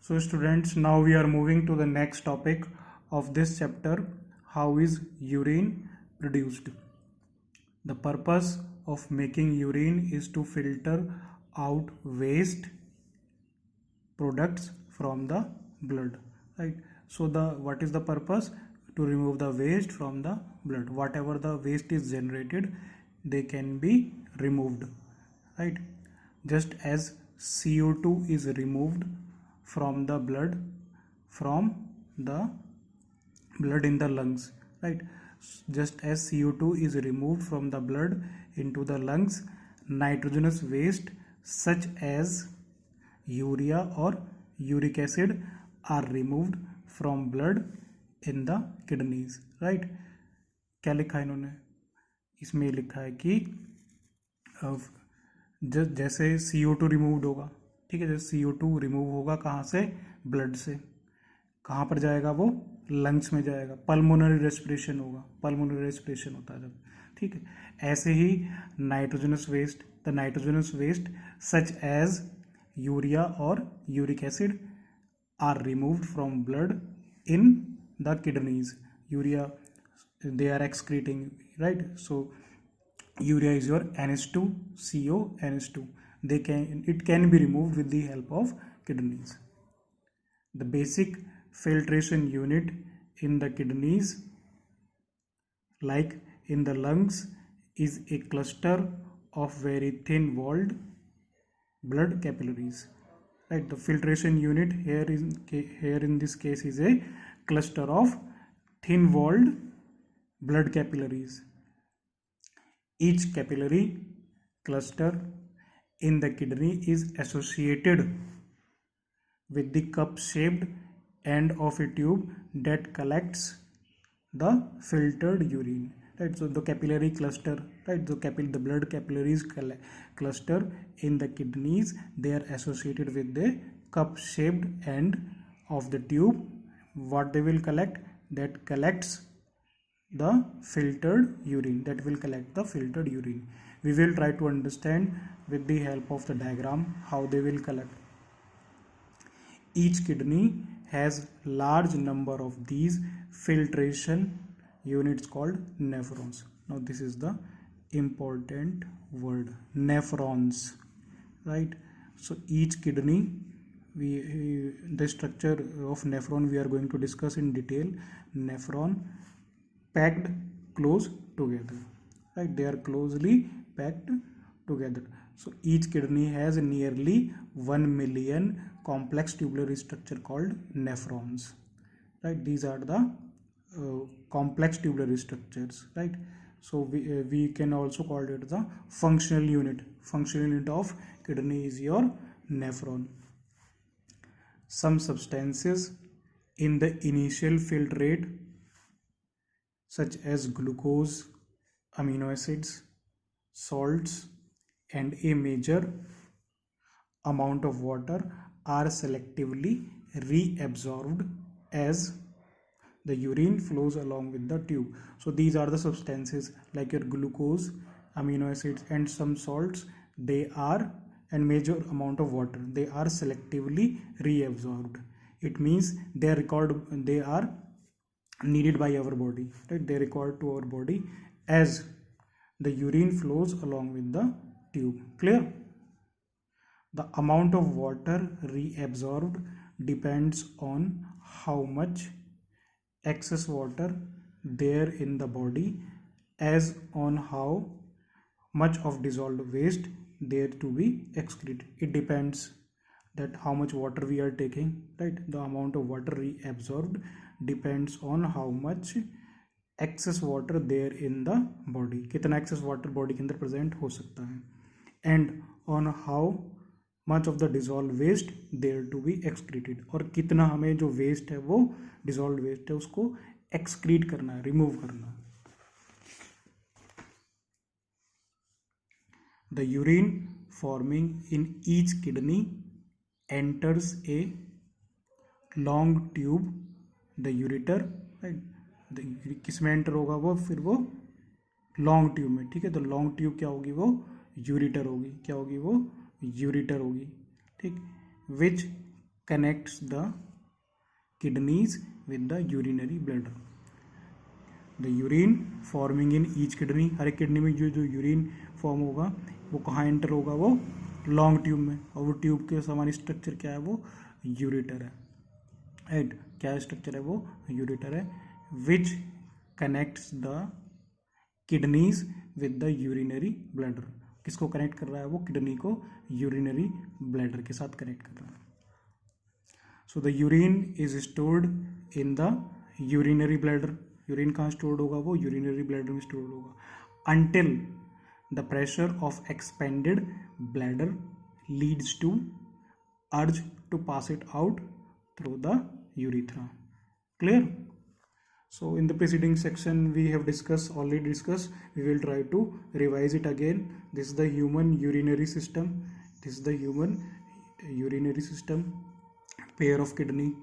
So students, now we are moving to the next topic of this chapter. How is urine produced? The purpose of making urine is to filter out waste products from the blood, right? So what is the purpose? To remove the waste from the blood. Whatever the waste is generated, they can be removed, right? Just as CO2 is removed from the blood in the lungs, right? Just as CO2 is removed from the blood into the lungs, nitrogenous waste such as urea or uric acid are removed from blood in the kidneys, right? क्या लिखा है इन्होंने? इसमें लिखा है कि जैसे CO2 remove होगा, ठीक है, जैसे CO2 रिमूव होगा कहाँ से? ब्लड से. कहाँ पर जाएगा वो? लंग्स में जाएगा. पल्मोनरी रेस्पिरेशन होगा. पल्मोनरी रेस्पिरेशन होता है जब, ठीक है. ऐसे ही nitrogenous waste, the nitrogenous waste such as urea और uric acid are removed from blood in the kidneys. Urea, they are excreting, right? So urea is your NH2CO NH2. It can be removed with the help of kidneys. The basic filtration unit in the kidneys, like in the lungs, is a cluster of very thin walled blood capillaries. Right, the filtration unit here in this case is a cluster of thin walled blood capillaries. Each capillary cluster in the kidney is associated with the cup shaped end of a tube that collects the filtered urine, right? So the capillary cluster, right, the blood capillaries cluster in the kidneys, they are associated with the cup shaped end of the tube. What they will collect? That collects the filtered urine. We will try to understand with the help of the diagram how they will collect. Each kidney has large number of these filtration units called nephrons. Now this is the important word, nephrons, right? So each kidney, the structure of nephron we are going to discuss in detail. Nephron packed close together, right? They are closely packed together. So each kidney has nearly 1 million complex tubular structure called nephrons, right? These are the complex tubular structures, right? So we can also call it the functional unit. Functional unit of kidney is your nephron. Some substances in the initial filtrate, such as glucose, amino acids, salts, and a major amount of water, are selectively reabsorbed as the urine flows along with the tube. So these are the substances like your glucose, amino acids, and some salts. And major amount of water, they are selectively reabsorbed. It means they are needed by our body, right? They are required to our body as the urine flows along with the tube. Clear? The amount of water reabsorbed depends on how much excess water there in the body, as on how much of dissolved waste there to be excreted. It depends that how much water we are taking, right? The amount of water reabsorbed depends on how much excess water there in the body, कितना excess water body के अंदर present हो सकता है, and on how much of the dissolved waste there to be excreted, और कितना हमें जो waste है वो dissolved waste है उसको excrete करना है, remove करना है. The urine forming in each kidney enters a long tube, the ureter, right? किसमें एंटर होगा वो? फिर वो लॉन्ग ट्यूब में, ठीक है. तो लॉन्ग ट्यूब क्या होगी? वो यूरेटर होगी. क्या होगी वो? यूरेटर होगी, ठीक. विच connects the kidneys with the urinary bladder. The urine forming in each kidney, हर एक किडनी में जो यूरिन फॉर्म होगा वो कहाँ एंटर होगा, वो लॉन्ग ट्यूब में, और वो ट्यूब के समान स्ट्रक्चर क्या है, वो यूरेटर है, राइट. क्या स्ट्रक्चर है, वो यूरेटर है, which connects the kidneys with the urinary bladder. किसको कनेक्ट कर रहा है, वो किडनी को यूरिनरी ब्लैडर के साथ कनेक्ट कर रहा है. So the urine is stored in the urinary bladder. Urine कहाँ स्टोर्ड होगा, वो यूरिनरी ब्लैडर में स्टोर्ड होगा, until the pressure of expanded bladder leads to urge to pass it out through the urethra. Clear? So in the preceding section we have already discussed. We will try to revise it again. This is the human urinary system. This is the human urinary system. Pair of kidney,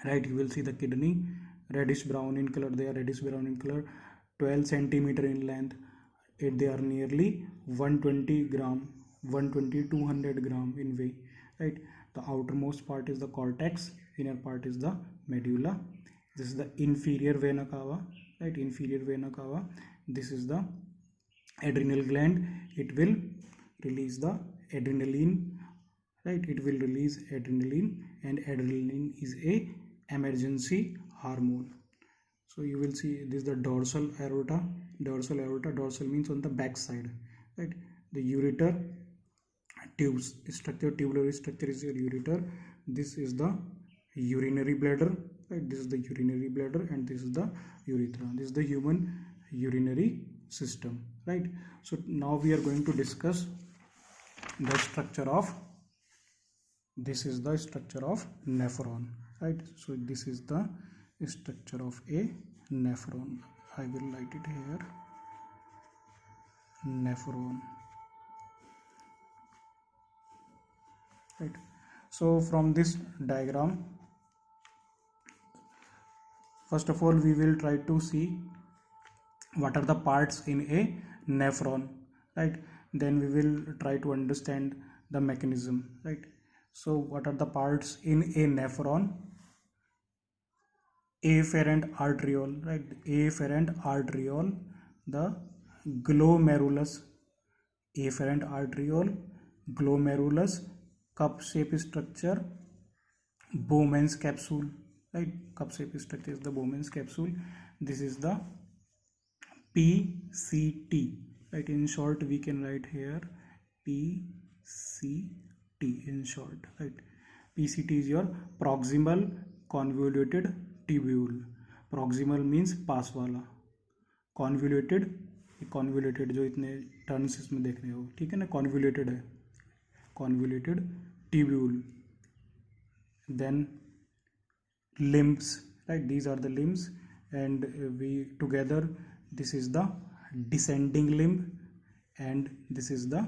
right? You will see the kidney reddish brown in color. They are reddish brown in color, 12 centimeter in length. They are nearly 120 gram, 200 gram in weight, right? The outermost part is the cortex, inner part is the medulla. This is the inferior vena cava, right? Inferior vena cava. This is the adrenal gland. It will release the adrenaline, right? It will release adrenaline, and adrenaline is a emergency hormone. So you will see this is the dorsal aorta. Dorsal aorta, dorsal means on the back side, right? The ureter tubes structure, tubular structure is your ureter. This is the urinary bladder, right? This is the urinary bladder, and this is the urethra. This is the human urinary system, right? So now we are going to discuss the structure of, this is the structure of nephron, right? So this is the structure of a nephron. I will write it here, nephron, right? So from this diagram, first of all we will try to see what are the parts in a nephron, right? Then we will try to understand the mechanism, right? So what are the parts in a nephron? Afferent arteriole, right? Afferent arteriole, the glomerulus, afferent arteriole, glomerulus, cup shape structure, Bowman's capsule, right? Cup shape structure is the Bowman's capsule. This is the PCT, right? In short we can write here PCT in short, right? PCT is your proximal convoluted tubule. Proximal means पास वाला, convoluted, convoluted जो इतने turns इसमें देख रहे हो, ठीक है ना, convoluted है, convoluted tubule. Then limbs, right? These are the limbs, and we together, this is the descending limb and this is the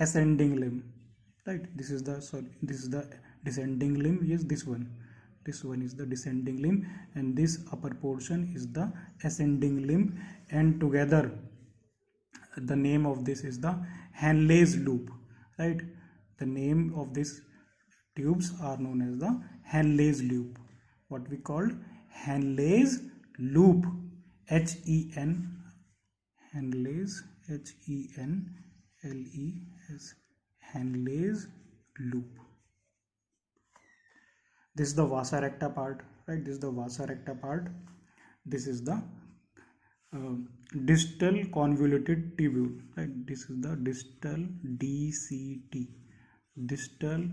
ascending limb, right? This is the, sorry, this is the descending limb. Yes, this one is the descending limb, and this upper portion is the ascending limb, and together the name of this is the Henle's loop, right? The name of these tubes are known as the Henle's loop. What we called Henle's loop, H-E-N, Henle's, H-E-N-L-E-S, Henle's loop. This is the vasa recta part, right? This is the vasa recta part. This is the distal convoluted tubule, right? This is the distal, DCT, distal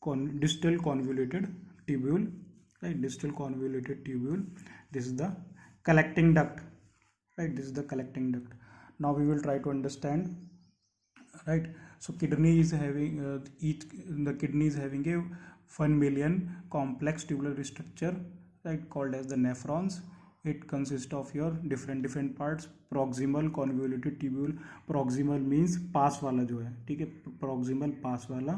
convoluted tubule, right? Distal convoluted tubule. This is the collecting duct, right? This is the collecting duct. Now we will try to understand, right? So kidney is having the kidney is having a 1 million complex tubular structure, right, called as the nephrons. It consists of your different parts. Proximal convoluted tubule, proximal means पास वाला जो है, ठीक है, proximal पास वाला,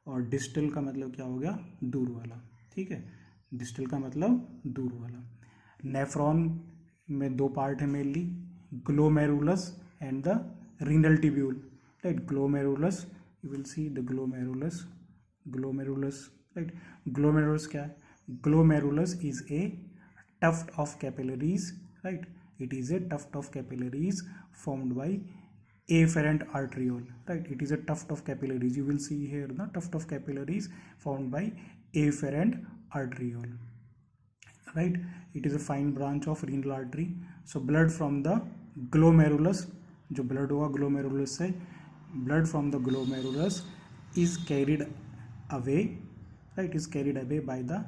और distal का मतलब क्या हो गया, दूर वाला, ठीक है, distal का मतलब दूर वाला. नेफ्रॉन में दो पार्ट है mainly, glomerulus and the renal tubule, right? Glomerulus, you will see the glomerulus, right. Glomerulus क्या है? Glomerulus is a tuft of capillaries, right? It is a tuft of capillaries formed by afferent arteriole, right? It is a tuft of capillaries. You will see here the tuft of capillaries formed by afferent arteriole, right? It is a fine branch of renal artery. So blood from the glomerulus, जो blood होगा glomerulus से, blood from the glomerulus is carried away, right? Is carried away by the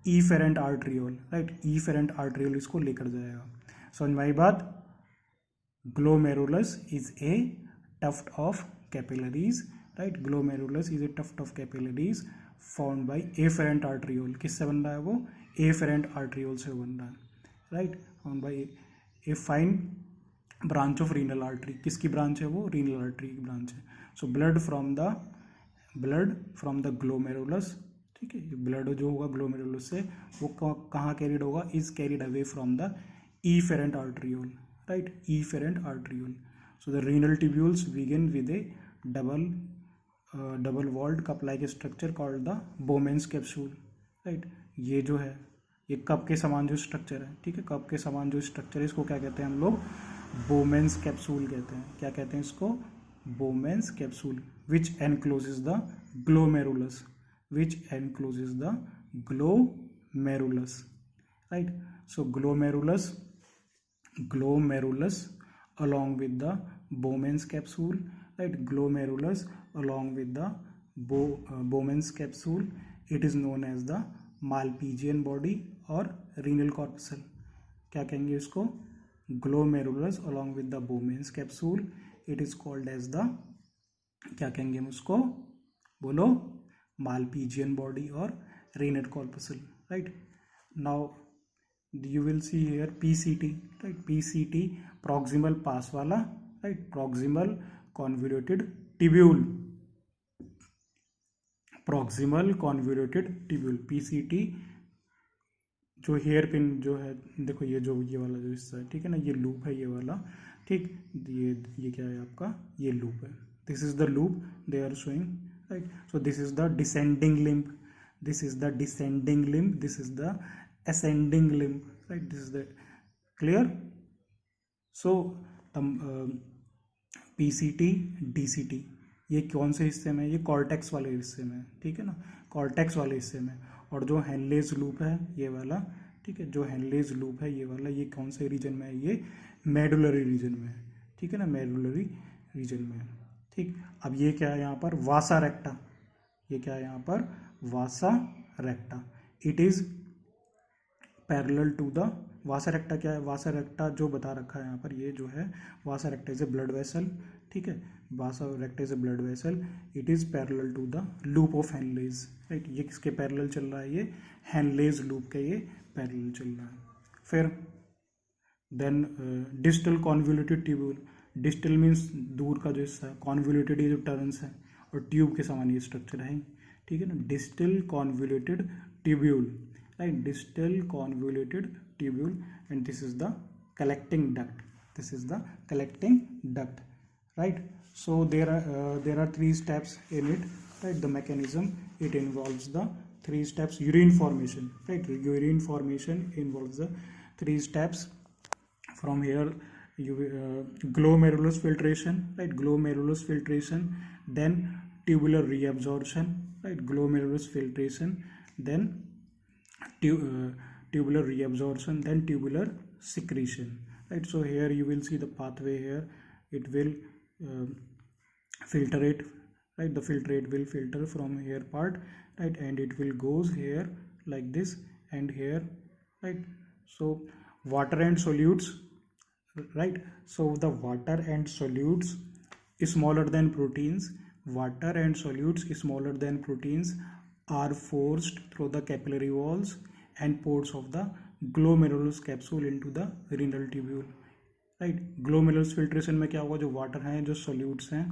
efferent arteriole, right? efferent arteriole इसको लेकर जाएगा. समझ में आई बात? Glomerulus is a tuft of capillaries, right? Glomerulus is a tuft of capillaries formed by afferent arteriole. किससे बन रहा है वो? afferent arteriole से बन रहा है, right? formed by a fine branch of renal artery. किसकी ब्रांच है वो? renal artery की ब्रांच है. So blood from the glomerulus, ठीक है, ब्लड जो होगा ग्लोमेरुलस से वो कहाँ कैरिड होगा? Is carried away from the efferent arteriole, right? efferent arteriole. So the renal tubules begin with a double walled cup like structure called the Bowman's capsule, right? ये जो है ये कप के समान जो स्ट्रक्चर है, ठीक है, कप के समान जो स्ट्रक्चर है इसको क्या कहते हैं हम लोग? बोमेंस कैप्सूल कहते हैं. क्या कहते हैं इसको? बोमेंस capsule. Which encloses the glomerulus, which encloses the glomerulus, right? So glomerulus along with the Bowman's capsule, right? Glomerulus along with the Bowman's capsule, it is known as the Malpighian body or renal corpuscle. क्या कहेंगे इसको? Glomerulus along with the Bowman's capsule, it is called as the, क्या कहेंगे हम उसको? बोलो. Malpighian body or renal corpuscle, right? Now you will see here PCT, right? PCT, proximal pass वाला, right? Proximal convoluted tubule, proximal convoluted tubule, PCT. जो hair pin जो है, देखो ये जो ये वाला जो हिस्सा है, ठीक है ना, ये लूप है ये वाला, ठीक. ये क्या है आपका? ये लूप है. This is the loop they are showing, right? So this is the descending limb, this is the descending limb, this is the ascending limb, right? This is the clear. So PCT DCT ये कौन से हिस्से में? ये cortex वाले हिस्से में, ठीक है ना, कॉर्टेक्स वाले हिस्से में. और जो हेनलेज लूप है ये वाला, ठीक है, जो हेनलेज लूप है ये वाला, ये कौन से रीजन में है? ये मेडुलरी रीजन में है, ठीक है ना, मेडुलरी रीजन में है, ठीक. अब ये क्या है यहाँ पर? वासा रेक्टा. ये क्या है यहाँ पर? Vasa recta. It is parallel to the, vasa recta क्या है? वासा रेक्टा जो बता रखा है यहाँ पर, ये जो है vasa recta is a blood vessel, ठीक है, vasa recta is a blood vessel. It is parallel to the loop of Henle's, right? ये किसके पैरेलल चल रहा है? ये हेनलेज लूप के ये पैरेलल चल रहा है. फिर then distal convoluted tubule. Distal means दूर का जो हिस्सा है, कॉन्वोल्यूटेड ये जो टर्न्स है, और ट्यूब के समान ये स्ट्रक्चर है, ठीक है ना. Distal convoluted tubule, right? Distal convoluted tubule. And this is the collecting duct. This is the collecting duct, right? So there are 3 steps in it, right? The mechanism, it involves the 3 steps. Urine formation, right? Urine formation involves the 3 steps. From here glomerulus filtration, right? Glomerulus filtration, then tubular reabsorption, right? Glomerulus filtration, then tubular reabsorption, then tubular secretion, right? So here you will see the pathway here. It will filtrate, right? The filtrate will filter from here part, right? And it will goes here like this and here, right? So water and solutes, right? So the water and solutes is smaller than proteins. Water and solutes is smaller than proteins are forced through the capillary walls and pores of the glomerulus capsule into the renal tubule, right. Glomerulus filtration में क्या होगा? जो water हैं, जो solutes हैं,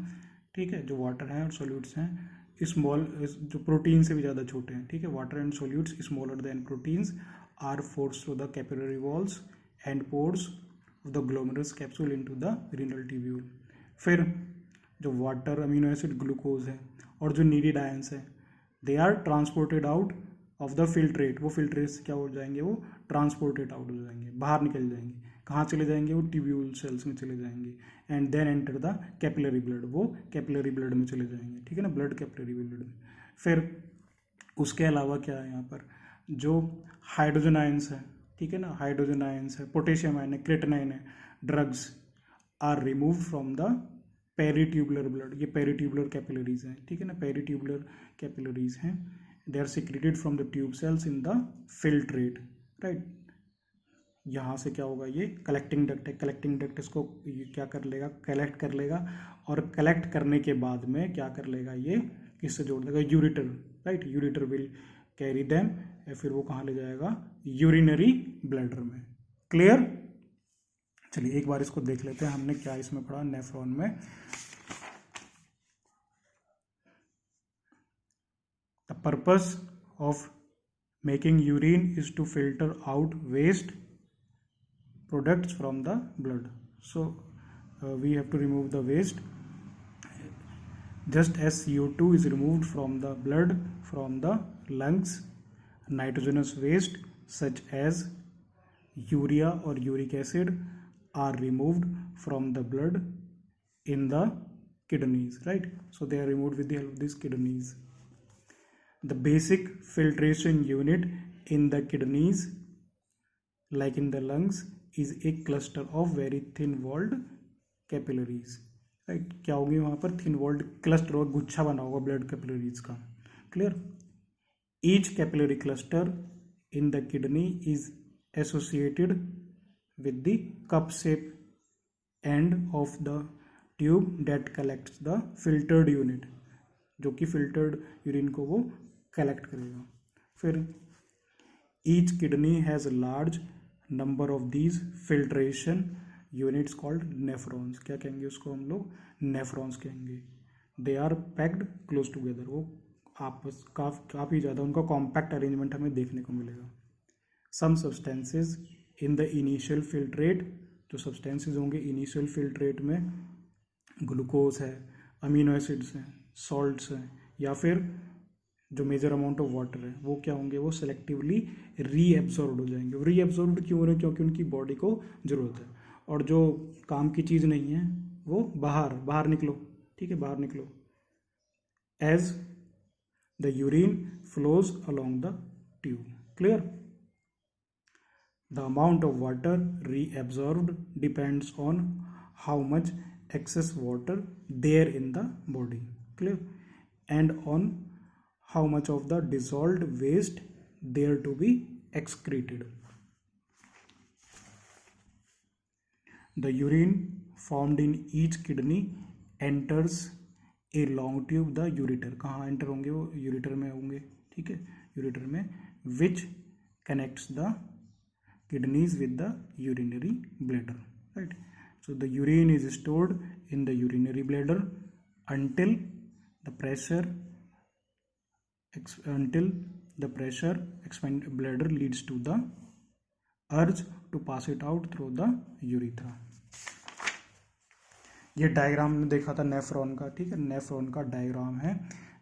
ठीक है, जो वाटर हैं और सोल्यूट्स हैं, स्मॉल, जो प्रोटीन से भी ज़्यादा छोटे हैं, ठीक है. Water and solutes smaller than proteins are force through the capillary walls and pores of the glomerulus capsule into the renal tubule. फिर जो वाटर, अमीनो एसिड, ग्लूकोज है और जो नीडेड आयंस है, they are transported out of the filtrate, वो filtrate से क्या हो जाएंगे, वो ट्रांसपोर्टेड आउट हो जाएंगे, बाहर निकल जाएंगे। कहाँ चले जाएंगे, वो ट्यूब्यूल सेल्स में चले जाएंगे। And then enter the capillary blood, वो कैपिलरी ब्लड में चले जाएंगे, ठीक है ना, ब्लड कैपिलरी ब्लड में। फिर उसके अलावा क्या है यहाँ पर, जो हाइड्रोजन आयंस है, ठीक है ना, हाइड्रोजन आयंस है, पोटेशियम आयन है, क्रेटनाइन है, drugs are remove from the peritubular blood, ये पेरीट्यूबुलर कैपिलरीज हैं, ठीक है ना, पेरीट्यूबुलर कैपिलरीज हैं। They are secreted from the tube cells in the filtrate, right. यहाँ से क्या होगा, ये कलेक्टिंग डक्ट है, कलेक्टिंग डक्ट इसको क्या कर लेगा, कलेक्ट कर लेगा, और कलेक्ट करने के बाद में क्या कर लेगा, ये किससे जोड़ देगा, ureter, right. Ureter will carry them, या फिर वो कहाँ ले जाएगा, यूरिनरी ब्लैडर में। क्लियर। चलिए एक बार इसको देख लेते हैं, हमने क्या इसमें पढ़ा नेफ्रॉन में। The purpose of making urine is to filter out waste products from the blood. So we have to remove the waste, just as CO2 is removed from the blood from the lungs. Nitrogenous waste such as urea or uric acid are removed from the blood in the kidneys, right? So they are removed with the help of these kidneys. The basic filtration unit in the kidneys, like in the lungs, is a cluster of very thin walled capillaries, right. क्या होगी वहाँ पर, thin walled cluster और गुच्छा बना होगा blood capillaries का। Clear. Each capillary cluster in the kidney is associated with the cup shape end of the tube that collects the filtered unit, जो कि फिल्टर्ड यूरिन को वो कलेक्ट करेगा। फिर each kidney has large number of these filtration units called nephrons, क्या कहेंगे उसको हम लोग, नेफ्रॉन्स कहेंगे। They are packed close together, वो आपस काफ़ी ज़्यादा उनका कॉम्पैक्ट अरेंजमेंट हमें देखने को मिलेगा। Some substances in the initial filtrate, जो सब्सटेंसेज होंगे इनिशियल फिल्ट्रेट में, ग्लूकोज है, अमीनो एसिड्स हैं, सॉल्ट्स हैं, या फिर जो मेजर अमाउंट ऑफ वाटर है, वो क्या होंगे, वो सेलेक्टिवली रीएब्जॉर्ब्ड हो जाएंगे। रहीएब्जॉर्ब्ड क्यों हो रहे हैं, क्योंकि उनकी बॉडी को जरूरत है। और जो काम की चीज़ नहीं है वो बाहर निकलो, ठीक है, बाहर निकलो। As the urine flows along the tube. Clear. The amount of water reabsorbed depends on how much excess water there in the body. Clear. And on how much of the dissolved waste there to be excreted. The urine formed in each kidney enters a long tube, the ureter, कहाँ enter होंगे, वो ureter में होंगे, ठीक है, ureter में, which connects the kidneys with the urinary bladder, right? So the urine is stored in the urinary bladder until the pressure expand bladder leads to the urge to pass it out through the urethra. ये diagram में देखा था nephron का, ठीक है, nephron का diagram है,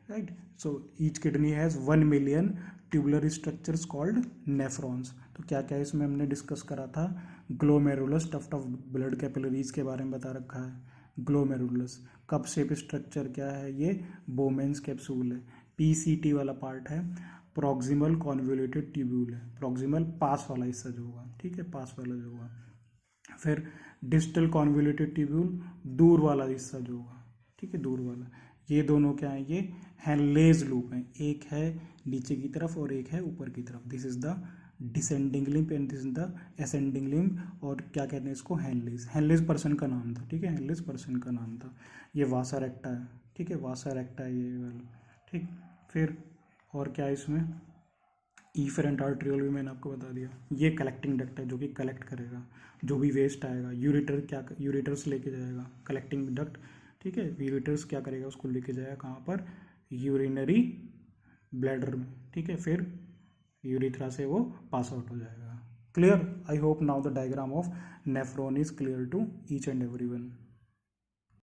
right. So each kidney has 1 million tubular structures called nephrons. तो क्या क्या इसमें हमने डिस्कस करा था, glomerulus tuft of blood capillaries के बारे में बता रखा है। ग्लोमेरुलस कप शेप स्ट्रक्चर क्या है, ये बोमेंस कैप्सूल है। पीसीटी वाला पार्ट है, प्रॉक्सिमल कॉन्वोल्यूटेड ट्यूब्यूल है, प्रॉक्सिमल पास वाला हिस्सा जो होगा, ठीक है, पास वाला जो होगा। फिर डिस्टल कॉन्वोल्यूटेड ट्यूब्यूल, दूर वाला हिस्सा जो होगा, ठीक है, दूर वाला। ये दोनों क्या है, ये हेनलेज लूप है, एक है नीचे की तरफ और एक है ऊपर की तरफ। This is the descending limb and this is the ascending limb, और क्या कहते हैं इसको, हेनलेज। हेनलेज पर्सन का नाम था, ठीक है, हेनलेज पर्सन का नाम था। ये वासा रेक्टा है, ठीक है, वासा रेक्टा है ये वाला, ठीक। फिर और क्या है इसमें, ईफरेंट आर्ट्रियोल भी मैंने आपको बता दिया। ये कलेक्टिंग डक्ट है जो कि कलेक्ट करेगा जो भी वेस्ट आएगा। यूरेटर क्या, यूरेटर्स लेके जाएगा, कलेक्टिंग डक्ट, ठीक है, यूरेटर्स क्या करेगा, उसको लेके जाएगा कहाँ पर, यूरिनरी ब्लैडर में, ठीक है, फिर यूरेथ्रा से वो पास आउट हो जाएगा। Clear. I hope now the diagram of nephron is clear to each and everyone.